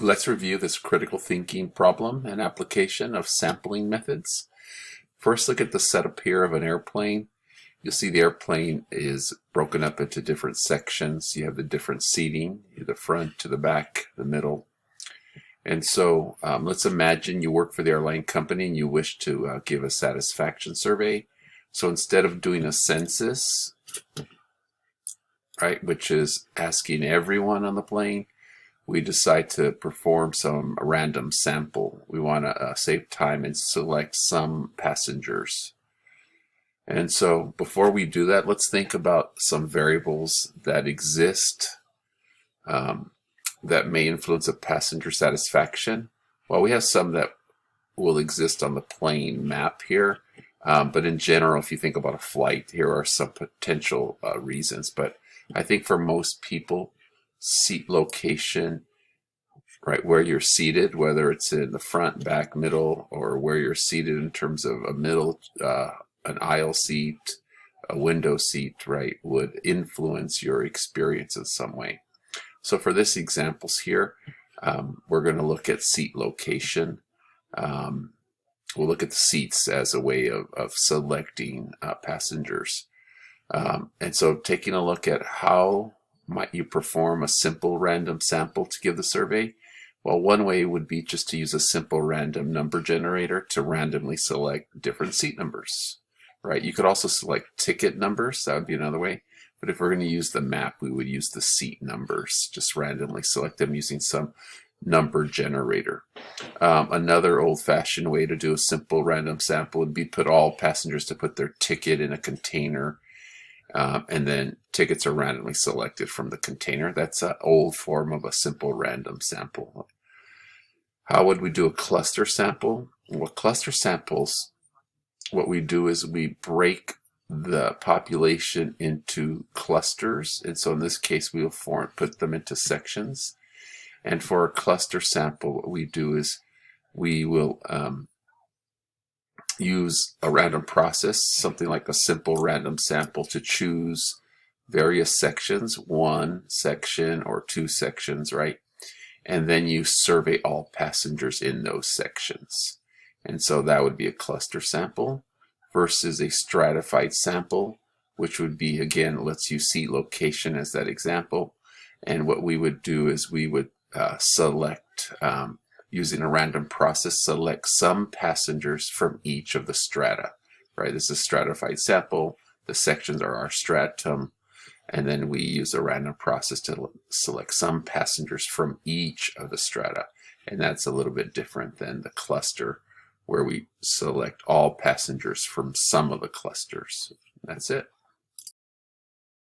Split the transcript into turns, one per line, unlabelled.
Let's review this critical thinking problem and application of sampling methods. First, look at the setup here of an airplane. You'll see the airplane is broken up into different sections. You have the different seating, the front to the back, the middle. And so let's imagine you work for the airline company and you wish to give a satisfaction survey. So instead of doing a census, right, which is asking everyone on the plane, we decide to perform some random sample. We want to save time and select some passengers. And so before we do that, let's think about some variables that exist that may influence a passenger satisfaction. Well, we have some that will exist on the plane map here, but in general, if you think about a flight, here are some potential reasons. But I think for most people, seat location, right, where you're seated, whether it's in the front, back, middle, or where you're seated in terms of a middle, an aisle seat, a window seat, right, would influence your experience in some way. So for this examples here, we're going to look at seat location. We'll look at the seats as a way of selecting passengers. And so taking a look at how might you perform a simple random sample to give the survey? Well, one way would be just to use a simple random number generator to randomly select different seat numbers, right? You could also select ticket numbers. That would be another way. But if we're going to use the map, we would use the seat numbers, just randomly select them using some number generator. Another old-fashioned way to do a simple random sample would be put all passengers to put their ticket in a container. And then tickets are randomly selected from the container. That's an old form of a simple random sample. How would we do a cluster sample? Well, cluster samples, what we do is we break the population into clusters. And so in this case, we'll put them into sections. And for a cluster sample, what we do is we will use a random process, something like a simple random sample, to choose various sections, one section or two sections, right? And then you survey all passengers in those sections. And so that would be a cluster sample versus a stratified sample, which would be, again, let's use seat location as that example. And what we would do is we would select, using a random process, select some passengers from each of the strata, right? This is a stratified sample. The sections are our stratum. And then we use a random process to select some passengers from each of the strata. And that's a little bit different than the cluster, where we select all passengers from some of the clusters. That's it.